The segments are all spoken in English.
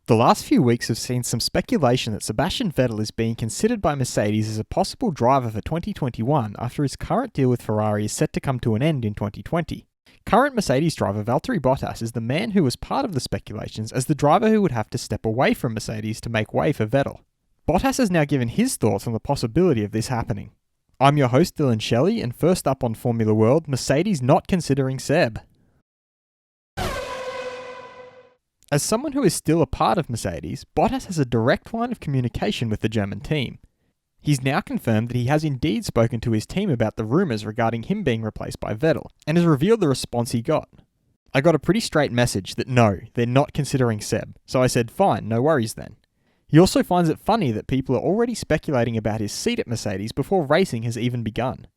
The last few weeks have seen some speculation that Sebastian Vettel is being considered by Mercedes as a possible driver for 2021 after his current deal with Ferrari is set to come to an end in 2020. Current Mercedes driver Valtteri Bottas is the man who was part of the speculations as the driver who would have to step away from Mercedes to make way for Vettel. Bottas has now given his thoughts on the possibility of this happening. I'm your host Dylan Shelley, and first up on Formula World, Mercedes not considering Seb. As someone who is still a part of Mercedes, Bottas has a direct line of communication with the German team. He's now confirmed that he has indeed spoken to his team about the rumours regarding him being replaced by Vettel, and has revealed the response he got. I got a pretty straight message that no, they're not considering Seb, so I said fine, no worries then. He also finds it funny that people are already speculating about his seat at Mercedes before racing has even begun.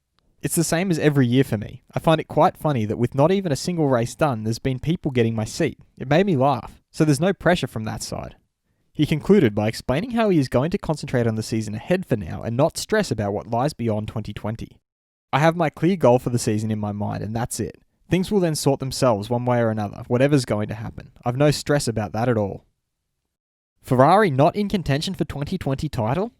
It's the same as every year for me. I find it quite funny that with not even a single race done, there's been people getting my seat. It made me laugh, so there's no pressure from that side. He concluded by explaining how he is going to concentrate on the season ahead for now and not stress about what lies beyond 2020. I have my clear goal for the season in my mind and that's it. Things will then sort themselves one way or another, whatever's going to happen. I've no stress about that at all. Ferrari not in contention for 2020 title?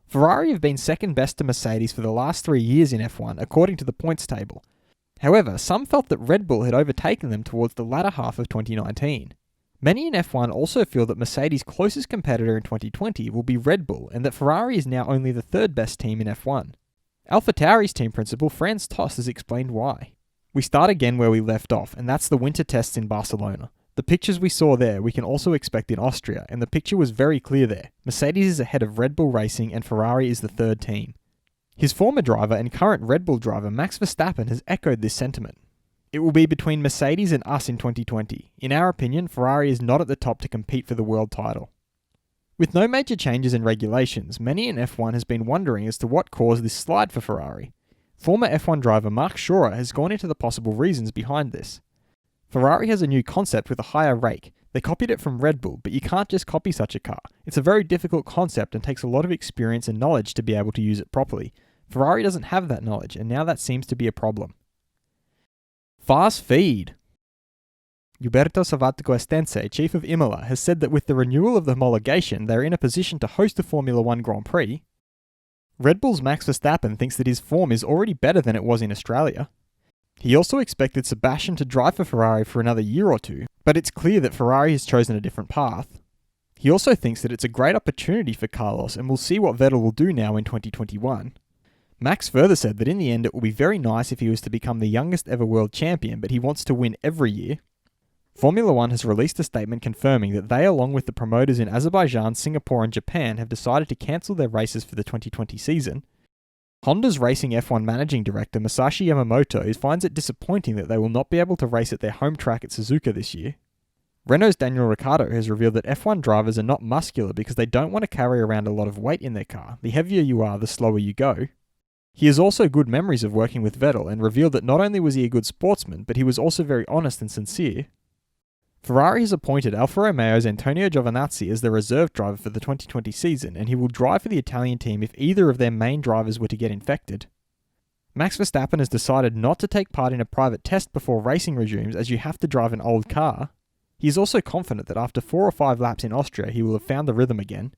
Ferrari have been second best to Mercedes for the last 3 years in F1 according to the points table. However, some felt that Red Bull had overtaken them towards the latter half of 2019. Many in F1 also feel that Mercedes' closest competitor in 2020 will be Red Bull and that Ferrari is now only the third best team in F1. AlphaTauri's team principal Franz Tost has explained why. We start again where we left off, and that's the winter tests in Barcelona. The pictures we saw there we can also expect in Austria, and the picture was very clear there. Mercedes is ahead of Red Bull Racing and Ferrari is the third team. His former driver and current Red Bull driver Max Verstappen has echoed this sentiment. It will be between Mercedes and us in 2020. In our opinion, Ferrari is not at the top to compete for the world title. With no major changes in regulations, many in F1 has been wondering as to what caused this slide for Ferrari. Former F1 driver Mark Schorer has gone into the possible reasons behind this. Ferrari has a new concept with a higher rake. They copied it from Red Bull, but you can't just copy such a car. It's a very difficult concept and takes a lot of experience and knowledge to be able to use it properly. Ferrari doesn't have that knowledge, and now that seems to be a problem. Fast feed. Uberto Savattico Estense, chief of Imola, has said that with the renewal of the homologation, they're in a position to host the Formula 1 Grand Prix. Red Bull's Max Verstappen thinks that his form is already better than it was in Australia. He also expected Sebastian to drive for Ferrari for another year or two, but it's clear that Ferrari has chosen a different path. He also thinks that it's a great opportunity for Carlos and we'll see what Vettel will do now in 2021. Max further said that in the end it will be very nice if he was to become the youngest ever world champion, but he wants to win every year. Formula 1 has released a statement confirming that they, along with the promoters in Azerbaijan, Singapore and Japan, have decided to cancel their races for the 2020 season. Honda's Racing F1 Managing Director Masashi Yamamoto finds it disappointing that they will not be able to race at their home track at Suzuka this year. Renault's Daniel Ricciardo has revealed that F1 drivers are not muscular because they don't want to carry around a lot of weight in their car. The heavier you are, the slower you go. He has also good memories of working with Vettel and revealed that not only was he a good sportsman, but he was also very honest and sincere. Ferrari has appointed Alfa Romeo's Antonio Giovinazzi as their reserve driver for the 2020 season, and he will drive for the Italian team if either of their main drivers were to get infected. Max Verstappen has decided not to take part in a private test before racing resumes as you have to drive an old car. He is also confident that after 4 or 5 laps in Austria he will have found the rhythm again.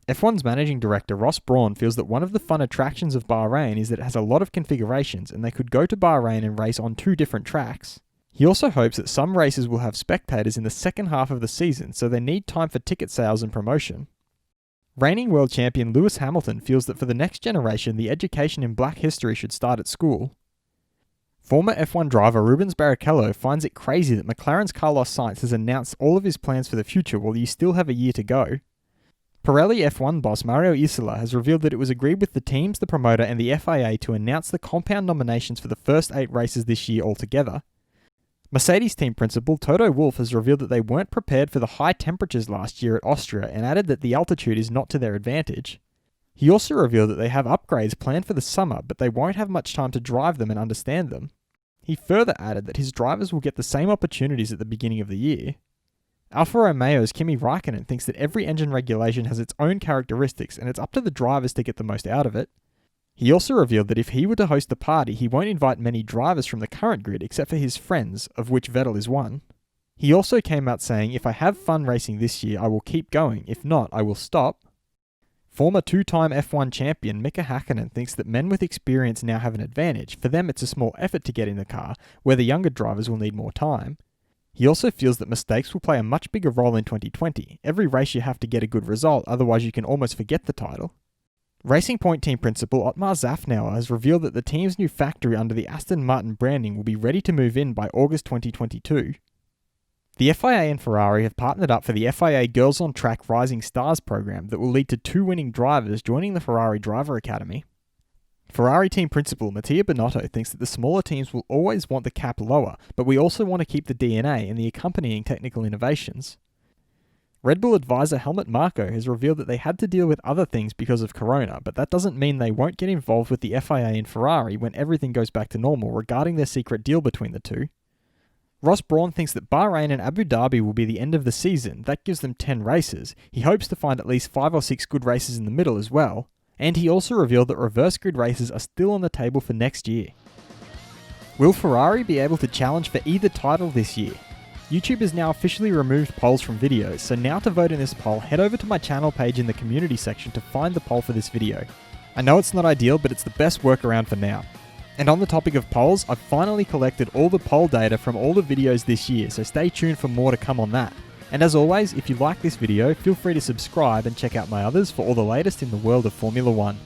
F1's managing director Ross Brawn feels that one of the fun attractions of Bahrain is that it has a lot of configurations and they could go to Bahrain and race on 2 different tracks. He also hopes that some races will have spectators in the second half of the season, so they need time for ticket sales and promotion. Reigning world champion Lewis Hamilton feels that for the next generation, the education in black history should start at school. Former F1 driver Rubens Barrichello finds it crazy that McLaren's Carlos Sainz has announced all of his plans for the future while you still have a year to go. Pirelli F1 boss Mario Isola has revealed that it was agreed with the teams, the promoter and the FIA to announce the compound nominations for the first 8 races this year altogether. Mercedes team principal Toto Wolff has revealed that they weren't prepared for the high temperatures last year at Austria and added that the altitude is not to their advantage. He also revealed that they have upgrades planned for the summer, but they won't have much time to drive them and understand them. He further added that his drivers will get the same opportunities at the beginning of the year. Alfa Romeo's Kimi Raikkonen thinks that every engine regulation has its own characteristics and it's up to the drivers to get the most out of it. He also revealed that if he were to host the party, he won't invite many drivers from the current grid except for his friends, of which Vettel is one. He also came out saying, "If I have fun racing this year, I will keep going. If not, I will stop." Former two-time F1 champion Mika Hakkinen thinks that men with experience now have an advantage. For them, it's a small effort to get in the car, where the younger drivers will need more time. He also feels that mistakes will play a much bigger role in 2020. Every race you have to get a good result, otherwise you can almost forget the title. Racing Point team principal Otmar Zafnauer has revealed that the team's new factory under the Aston Martin branding will be ready to move in by August 2022. The FIA and Ferrari have partnered up for the FIA Girls on Track Rising Stars program that will lead to 2 winning drivers joining the Ferrari Driver Academy. Ferrari team principal Mattia Binotto thinks that the smaller teams will always want the cap lower, but we also want to keep the DNA and the accompanying technical innovations. Red Bull advisor Helmut Marko has revealed that they had to deal with other things because of Corona, but that doesn't mean they won't get involved with the FIA and Ferrari when everything goes back to normal regarding their secret deal between the two. Ross Brawn thinks that Bahrain and Abu Dhabi will be the end of the season. That gives them 10 races. He hopes to find at least 5 or 6 good races in the middle as well. And he also revealed that reverse grid races are still on the table for next year. Will Ferrari be able to challenge for either title this year? YouTube has now officially removed polls from videos, so now to vote in this poll, head over to my channel page in the community section to find the poll for this video. I know it's not ideal, but it's the best workaround for now. And on the topic of polls, I've finally collected all the poll data from all the videos this year, so stay tuned for more to come on that. And as always, if you like this video, feel free to subscribe and check out my others for all the latest in the world of Formula 1.